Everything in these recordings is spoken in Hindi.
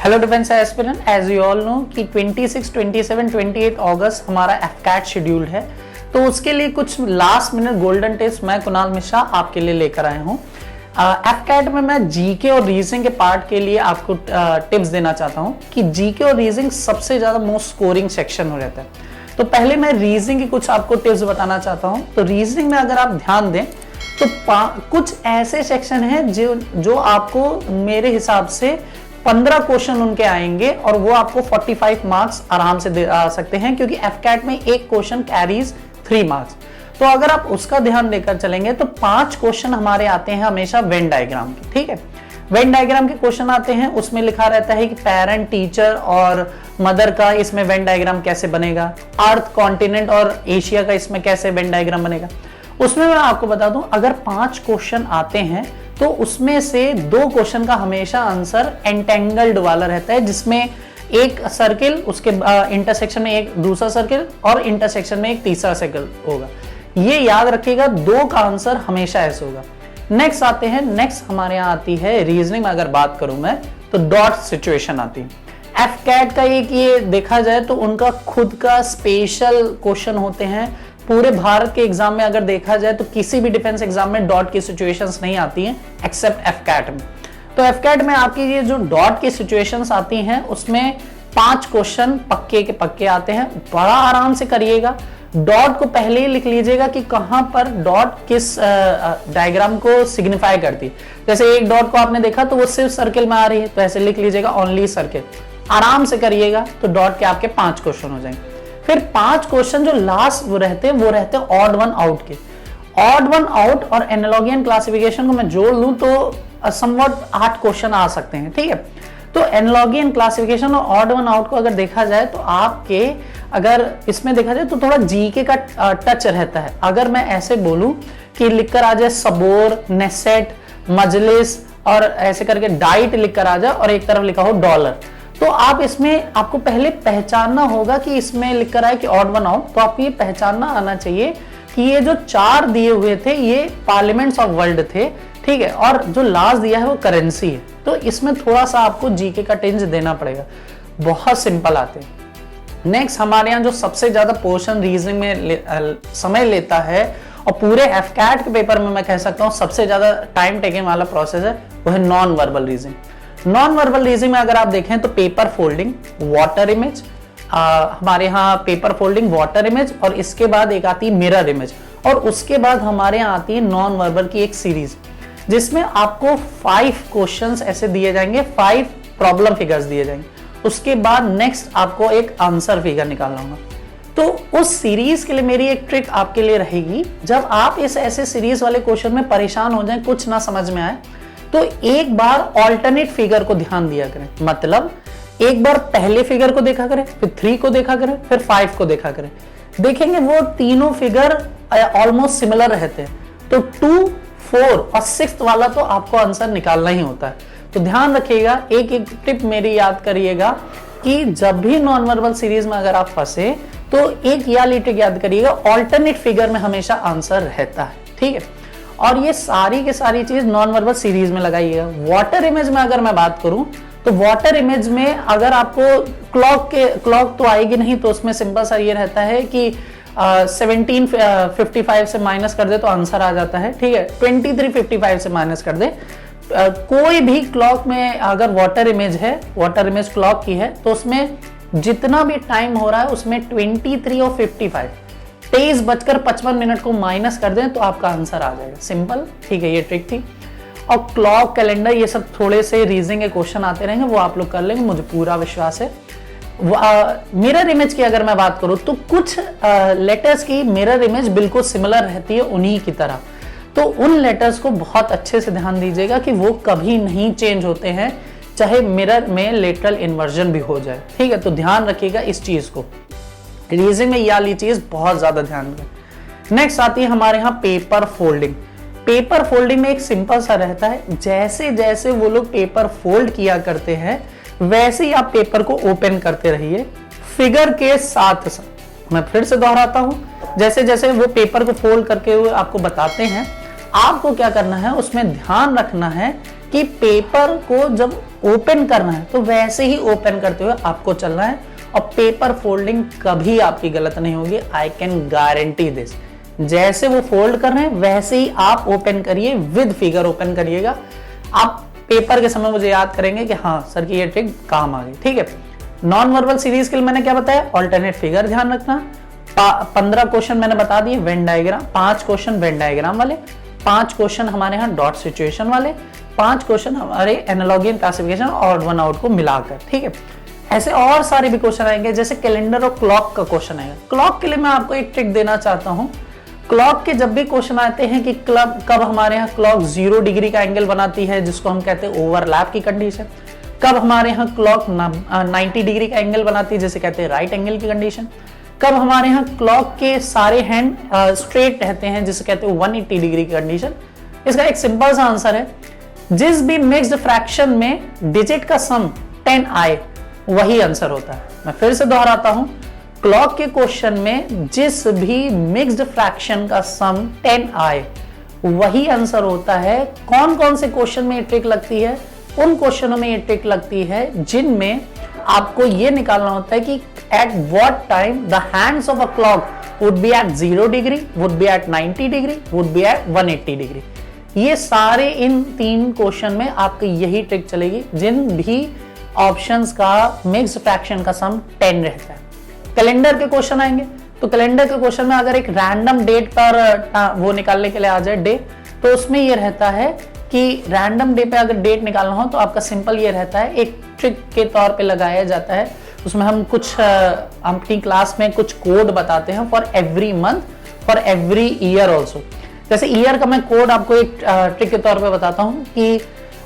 Hello defence aspirant, as you all know कि 26, 27, 28 अगस्त हमारा एफकैट शेड्यूल्ड है। तो उसके लिए कुछ लास्ट मिनट गोल्डन टिप्स मैं कुणाल मिश्रा आपके लिए लेकर आया हूँ। एफकैट में मैं जीके और रीजनिंग के पार्ट के लिए आपको टिप्स देना चाहता हूँ कि जीके और रीजनिंग सबसे ज्यादा मोस्ट स्कोरिंग सेक्शन हो रहता है। तो पहले मैं रीजनिंग की कुछ आपको टिप्स बताना चाहता हूँ। तो रीजनिंग में अगर आप ध्यान दें तो कुछ ऐसे सेक्शन हैं जो आपको मेरे हिसाब से 15 क्वेश्चन उनके आएंगे और वो आपको 45 मार्क्स आराम से दे आ सकते हैं, क्योंकि एफकैट में एक क्वेश्चन कैरीज 3 मार्क्स। तो अगर आप उसका ध्यान लेकर चलेंगे तो 5 क्वेश्चन हमारे आते हैं हमेशा वेन डायग्राम के। ठीक है, वेन डायग्राम के क्वेश्चन आते हैं, उसमें लिखा रहता है कि पेरेंट, टीचर और मदर का इसमें वेन डायग्राम कैसे बनेगा, अर्थ, कॉन्टिनेंट और एशिया का इसमें कैसे वेन डायग्राम बनेगा। उसमें मैं आपको बता दूं, अगर 5 क्वेश्चन आते हैं तो उसमें से 2 क्वेश्चन का हमेशा आंसर एंटेंगल्ड वाला रहता है, जिसमें एक सर्किल, उसके इंटरसेक्शन में एक दूसरा सर्किल और इंटरसेक्शन में एक तीसरा सर्किल होगा। ये याद रखिएगा, 2 का आंसर हमेशा ऐसे होगा। नेक्स्ट आते हैं, नेक्स्ट हमारे यहाँ आती है रीजनिंग में अगर बात करूं मैं तो डॉट सिचुएशन आती है। एफकैट का एक ये देखा जाए तो उनका खुद का स्पेशल क्वेश्चन होते हैं। पूरे भारत के एग्जाम में अगर देखा जाए तो किसी भी डिफेंस एग्जाम में डॉट की सिचुएशंस नहीं आती हैं एक्सेप्ट एफकैट में। तो एफकैट में आपकी ये जो डॉट की सिचुएशंस आती हैं उसमें 5 क्वेश्चन पक्के के पक्के आते हैं। बड़ा आराम से करिएगा, डॉट को पहले ही लिख लीजिएगा कि कहां पर डॉट किस डायग्राम को सिग्निफाई करती है। जैसे एक डॉट को आपने देखा तो वो सिर्फ सर्किल में आ रही है, तो ऐसे लिख लीजिएगा ओनली सर्किल। आराम से करिएगा तो डॉट के आपके 5 क्वेश्चन हो जाएंगे। फिर 5 क्वेश्चन जो लास्ट वो रहते हैं ऑड वन आउट के। ऑड वन आउट और एनालॉगी क्लासिफिकेशन को मैं जोड़ लूं तो समवट 8 क्वेश्चन आ सकते हैं। ठीक है, तो एनालॉगी क्लासिफिकेशन और ऑड वन आउट को अगर देखा जाए तो आपके अगर इसमें देखा जाए तो थोड़ा जीके का टच रहता है। अगर मैं ऐसे बोलूं कि लिखकर आ जाए सबोर, नेसेट, मजलिस और ऐसे करके डाइट लिखकर आ जाए और एक तरफ लिखा हो डॉलर, तो आप इसमें आपको पहले पहचानना होगा कि इसमें लिखकर आए कि ऑड वन आउट, तो आपको ये पहचानना आना चाहिए कि ये जो 4 दिए हुए थे ये पार्लियामेंट्स ऑफ वर्ल्ड थे। ठीक है, और जो लास्ट दिया है वो करेंसी है। तो इसमें थोड़ा सा आपको जीके का टिंज देना पड़ेगा। बहुत सिंपल आते हैं। नेक्स्ट हमारे यहाँ जो सबसे ज्यादा पोर्शन रीजनिंग में समय लेता है और पूरे एफकैट के पेपर में मैं कह सकता हूँ सबसे ज्यादा टाइम टेकिंग वाला प्रोसेस है, वो है non verbal reasoning. Non verbal reasoning में अगर आप देखें तो पेपर फोल्डिंग, वाटर इमेज, हमारे यहाँ पेपर फोल्डिंग, वाटर इमेज और इसके बाद एक आती है मिरर इमेज, और उसके बाद हमारे यहाँ आती है नॉन वर्बल की एक सीरीज जिसमें आपको 5 क्वेश्चंस ऐसे दिए जाएंगे, 5 प्रॉब्लम फिगर्स दिए जाएंगे। उसके बाद नेक्स्ट आपको एक आंसर फिगर निकालना होगा। तो उस सीरीज के लिए मेरी एक ट्रिक आपके लिए रहेगी, जब आप इस ऐसे सीरीज वाले क्वेश्चन में परेशान हो जाएं, कुछ ना समझ में आए, तो एक बार ऑल्टरनेट फिगर को ध्यान दिया करें। मतलब एक बार पहले फिगर को देखा करें, फिर 3 को देखा करें, फिर 5 को देखा करें। देखेंगे वो तीनों फिगर ऑलमोस्ट सिमिलर रहते हैं। तो 2, 4 और 6 वाला तो आपको आंसर निकालना ही होता है। तो ध्यान रखिएगा, एक एक टिप मेरी याद करिएगा कि जब भी नॉन वर्बल सीरीज में अगर आप फंसे तो एक ट्रिक याद करिएगा, ऑल्टरनेट फिगर में हमेशा आंसर रहता है। ठीक है, और ये सारी की सारी चीज नॉन वर्बल सीरीज में लगाइएगा। वाटर इमेज में अगर मैं बात करूं तो वाटर इमेज में अगर आपको क्लॉक तो आएगी नहीं, तो उसमें सिंपल सा ये रहता है कि 1755 से माइनस कर दे तो आंसर आ जाता है। ठीक है, 2355 से माइनस कर दे। कोई भी क्लॉक में अगर वाटर इमेज है, वाटर इमेज क्लॉक की है, तो उसमें जितना भी टाइम हो रहा है उसमें 23 और 55 23:55 को माइनस कर दें तो आपका आंसर आ जाएगा। सिंपल। ठीक है, ये ट्रिक थी। और क्लॉक, कैलेंडर, ये सब थोड़े से रीजनिंग के क्वेश्चन आते रहेंगे, वो आप लोग कर लेंगे, मुझे पूरा विश्वास है। मिरर इमेज की अगर मैं बात करूं तो कुछ लेटर्स की मिरर इमेज बिल्कुल सिमिलर रहती है उन्हीं की तरह। तो उन लेटर्स को बहुत अच्छे से ध्यान दीजिएगा कि वो कभी नहीं चेंज होते हैं, चाहे मिरर में लेटरल इन्वर्जन भी हो जाए। ठीक है, तो ध्यान रखिएगा इस चीज को। रीजनिंग में ये वाली चीज बहुत ज्यादा ध्यान रखें। नेक्स्ट आती है हमारे यहाँ पेपर फोल्डिंग। पेपर फोल्डिंग में एक सिंपल सा रहता है, जैसे जैसे वो लोग पेपर फोल्ड किया करते हैं वैसे ही आप पेपर को ओपन करते रहिए फिगर के साथ साथ। मैं फिर से दोहराता हूं, जैसे जैसे वो पेपर को फोल्ड करके हुए आपको बताते हैं, आपको क्या करना है उसमें ध्यान रखना है कि पेपर को जब ओपन करना है तो वैसे ही ओपन करते हुए आपको चलना है, और पेपर फोल्डिंग कभी आपकी गलत नहीं होगी, आई कैन गारंटी दिस। जैसे वो फोल्ड कर रहे हैं वैसे ही आप ओपन करिए, विद फिगर ओपन करिएगा। आप पेपर के समय मुझे याद करेंगे कि हाँ सर की ये ट्रिक काम आ गई, ठीक है। नॉन वर्बल सीरीज के लिए मैंने क्या बताया, ऑल्टरनेट फिगर ध्यान रखना। 15 क्वेश्चन मैंने बता दिए Venn diagram, 5 question Venn diagram वाले, 5 क्वेश्चन हमारे यहाँ डॉट सिचुएशन वाले, 5 क्वेश्चन हमारे एनालॉजी एंड क्लासिफिकेशन और वन आउट को मिलाकर, ठीक है। ऐसे और सारे भी क्वेश्चन आएंगे, जैसे कैलेंडर और क्लॉक का क्वेश्चन आएगा। क्लॉक के लिए मैं आपको एक ट्रिक देना चाहता हूं। क्लॉक के जब भी क्वेश्चन आते हैं कि कब हमारे यहाँ क्लॉक 0 डिग्री का एंगल बनाती है, जिसको हम कहते हैं ओवरलैप की कंडीशन, कब हमारे यहाँ क्लॉक 90 डिग्री का एंगल बनाती है जिसे कहते हैं राइट एंगल की कंडीशन, कब हमारे यहाँ क्लॉक के सारे हैंड स्ट्रेट रहते हैं जिसे कहते हैं 180 डिग्री की कंडीशन। इसका एक सिंपल सा आंसर है, जिस भी मिक्स्ड फ्रैक्शन में डिजिट का सम 10 आए वही आंसर होता है। मैं फिर से दोहराता हूं, क्लॉक के क्वेश्चन में जिस भी मिक्स्ड फ्रैक्शन का सम 10 आए वही आंसर होता है। कौन कौन से क्वेश्चन में ये ट्रिक लगती है, उन क्वेश्चनों में ये ट्रिक लगती है जिनमें आपको ये निकालना होता है कि at what time the hands of a clock would be at 0 degree, would be at 90 degree, would be at 180 degree. ये सारे इन 3 क्वेश्चन में आपकी यही ट्रिक चलेगी, जिन भी ऑप्शंस का मिक्स्ड फ्रैक्शन का सम 10 रहता है। कैलेंडर के क्वेश्चन आएंगे तो कैलेंडर के क्वेश्चन में अगर एक रैंडम डेट पर वो निकालने के लिए आ जाए डे, तो उसमें ये रहता है कि रैंडम डे पे अगर डेट निकालना हो तो आपका सिंपल ये रहता है, एक ट्रिक के तौर पे लगाया जाता है। उसमें हम कुछ अपनी क्लास में कुछ कोड बताते हैं for every month, for every year also. जैसे ईयर का मैं कोड आपको एक ट्रिक के तौर पे बताता हूं कि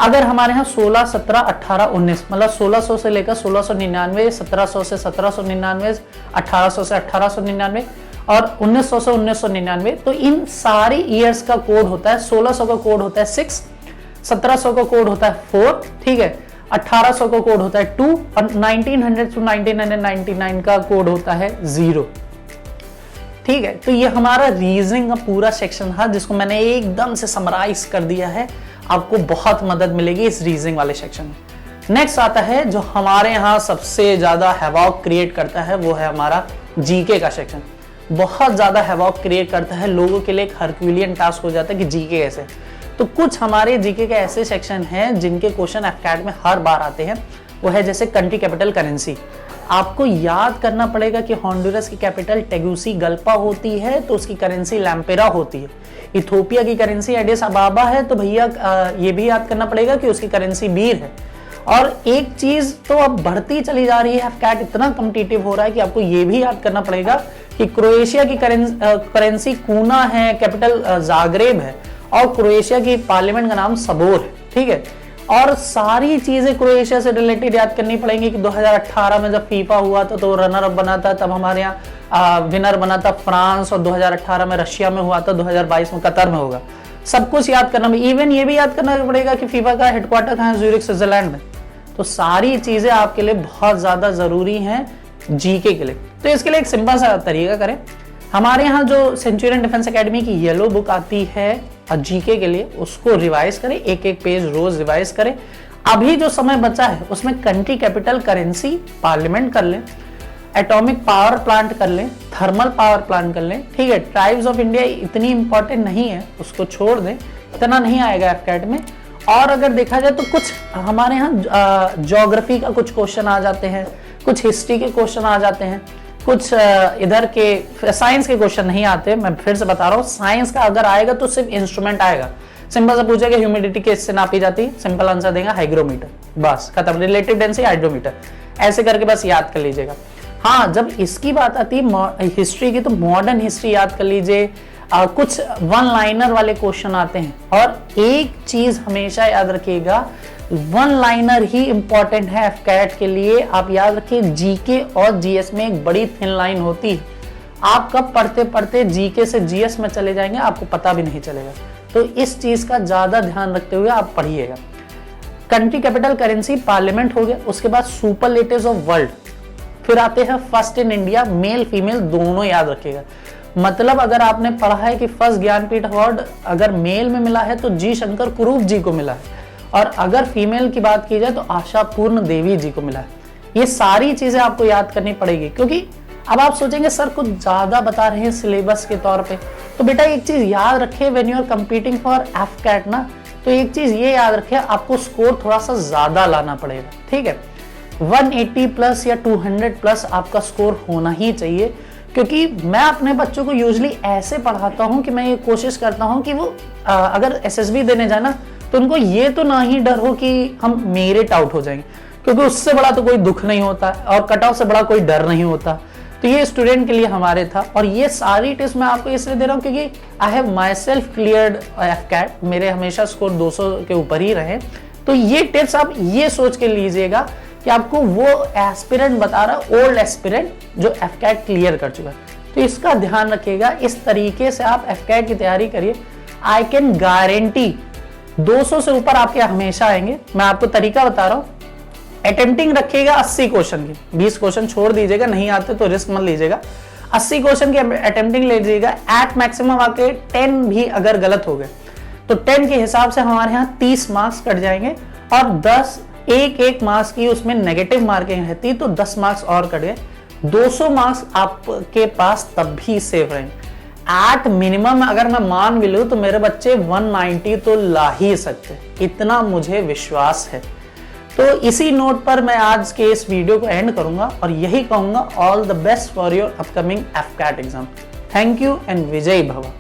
अगर हमारे यहाँ 16, 17, 18, 19 मतलब 1600 से लेकर 1699, 1700 से 1799, 1800 से 1899 और 1900 से 1999, तो इन सारी ईयर्स का कोड होता है। 1600 का कोड होता है 6, 1700 का कोड होता है 4, ठीक है, 1800 का कोड होता है 2 और 1900 to 1999 का कोड होता है 0, ठीक है। तो ये हमारा रीजनिंग का पूरा सेक्शन था जिसको मैंने एकदम से समराइज कर दिया है। आपको बहुत मदद मिलेगी इस रीजनिंग वाले सेक्शन में। नेक्स्ट आता है जो हमारे यहाँ सबसे ज्यादा हैवॉक क्रिएट करता है, वो है हमारा जीके का सेक्शन। बहुत ज्यादा हैवॉक क्रिएट करता है, लोगों के लिए एक हरक्यूलियन टास्क हो जाता है कि जीके कैसे। तो कुछ हमारे जीके के ऐसे सेक्शन हैं जिनके क्वेश्चन एफकैट में हर बार आते हैं। वो है जैसे कंट्री कैपिटल करेंसी। आपको याद करना पड़ेगा कि हॉन्डुरस की कैपिटल टेगुसिगल्पा होती है तो उसकी करेंसी लैम्पेरा होती है। इथोपिया की करेंसी एडिस अबाबा है तो भैया ये भी याद करना पड़ेगा कि उसकी करेंसी बीर है। और एक चीज तो अब बढ़ती चली जा रही है, एफकैट इतना कॉम्पिटिटिव हो रहा है कि आपको ये भी याद करना पड़ेगा कि क्रोएशिया की करेंसी कूना है, कैपिटल जाग्रेब है और क्रोएशिया की पार्लियामेंट का नाम सबोर है, ठीक है। और सारी चीजें क्रोएशिया से रिलेटेड याद करनी पड़ेंगी कि 2018 में जब फीफा हुआ था तो रनर अप बना था, तब हमारे यहाँ विनर बना था फ्रांस, और 2018 में रशिया में हुआ था, 2022 में कतर में होगा। सब कुछ याद करना, इवन ये भी याद करना पड़ेगा कि फीफा का हेडक्वार्टर कहाँ है, ज्यूरिख स्विट्जरलैंड में। तो सारी चीजें आपके लिए बहुत ज्यादा जरूरी हैं जीके के लिए। तो इसके लिए एक सिंपल सा तरीका करें, हमारे यहाँ जो सेंचुरियन डिफेंस एकेडमी की येलो बुक आती है जीके के लिए, उसको रिवाइज करें, एक एक पेज रोज रिवाइज करें। अभी जो समय बचा है उसमें कंट्री कैपिटल करेंसी पार्लियामेंट कर लें, एटॉमिक पावर प्लांट कर लें, थर्मल पावर प्लांट कर लें, ठीक है। ट्राइब्स ऑफ इंडिया इतनी इंपॉर्टेंट नहीं है, उसको छोड़ दें, इतना नहीं आएगा एफकैट में। और अगर देखा जाए तो कुछ हमारे यहाँ ज्योग्राफी का कुछ क्वेश्चन आ जाते हैं, कुछ हिस्ट्री के क्वेश्चन आ जाते हैं, कुछ इधर के साइंस के क्वेश्चन नहीं आते। मैं फिर से बता रहा हूँ, साइंस का अगर आएगा तो सिर्फ इंस्ट्रूमेंट आएगा। सिंपल से पूछेगा ह्यूमिडिटी किससे नापी जाती है, सिंपल आंसर देगा हाइग्रोमीटर, बस खत्म। रिलेटिव डेंसिटी हाइड्रोमीटर, ऐसे करके बस याद कर लीजिएगा। हाँ, जब इसकी बात आती है हिस्ट्री की तो मॉडर्न हिस्ट्री याद कर लीजिए, कुछ वन लाइनर वाले क्वेश्चन आते हैं। और एक चीज हमेशा याद रखिएगा, वन लाइनर ही इंपॉर्टेंट है एफकैट के लिए। आप याद रखिए, जीके और जीएस में एक बड़ी थिन लाइन होती है। आप कब पढ़ते पढ़ते जीके से जीएस में चले जाएंगे आपको पता भी नहीं चलेगा। तो इस चीज का ज्यादा ध्यान रखते हुए आप पढ़िएगा। कंट्री कैपिटल करेंसी पार्लियामेंट हो गया, उसके बाद सुपरलेटिव्स ऑफ वर्ल्ड, फिर आते हैं first in India, male female दोनों याद रखिएगा। मतलब अगर आपने पढ़ा है कि फर्स्ट ज्ञानपीठ अवार्ड अगर मेल में मिला है तो जी शंकर कुरूप जी को मिला है, और अगर फीमेल की बात की जाए तो आशा पूर्ण देवी जी को मिला है। ये सारी चीजें आपको याद करनी पड़ेगी, क्योंकि अब आप सोचेंगे सर कुछ ज्यादा बता रहे हैं सिलेबस के तौर पे। तो बेटा एक चीज याद रखिए, when you are competing for AFCAT ना, तो एक चीज ये याद रखिए, आपको स्कोर थोड़ा सा ज्यादा लाना पड़ेगा, ठीक है। 180 प्लस या 200 प्लस आपका स्कोर होना ही चाहिए, क्योंकि मैं अपने बच्चों को यूजली ऐसे पढ़ाता हूं कि मैं ये कोशिश करता हूं कि वो अगर एसएसबी देने जाए ना, तो उनको ये तो ना ही डर हो कि हम मेरिट आउट हो जाएंगे, क्योंकि उससे बड़ा तो कोई दुख नहीं होता और कट ऑफ से बड़ा कोई डर नहीं होता। तो ये स्टूडेंट के लिए हमारे था, और ये सारी टिप्स मैं आपको इसलिए दे रहा हूँ क्योंकि I have my self cleared AFCAT, मेरे हमेशा स्कोर 200 के ऊपर ही रहे। तो ये टिप्स आप ये सोच के लीजिएगा कि आपको वो एस्पिरेंट बता रहा, ओल्ड एस्पिरेंट जो एफकैट क्लियर कर चुका है, तो इसका ध्यान रखिएगा। इस तरीके से आप एफकैट की तैयारी करिए, आई कैन गारंटी 200 से ऊपर आपके हमेशा आएंगे। मैं आपको तरीका बता रहा हूँ, अटेम्प्टिंग रखिएगा 80 क्वेश्चन की, 20 क्वेश्चन छोड़ दीजिएगा, नहीं आते तो रिस्क मत लीजिएगा। 80 क्वेश्चन की अटेम्प्टिंग ले लीजिएगा, एट मैक्सिमम आपके 10 भी अगर गलत हो गए तो 10 के हिसाब से हमारे यहाँ 30 मार्क्स कट जाएंगे, और 10 एक मार्क्स की उसमें नेगेटिव मार्किंग रहती तो 10 मार्क्स और कट गए, 200 मार्क्स आपके पास तब भी सेफ रहेंगे। एट मिनिमम अगर मैं मान भी लूं तो मेरे बच्चे 190 तो ला ही सकते, इतना मुझे विश्वास है। तो इसी नोट पर मैं आज के इस वीडियो को एंड करूंगा और यही कहूंगा, all the best for your upcoming AFCAT exam. Thank you and विजय भव।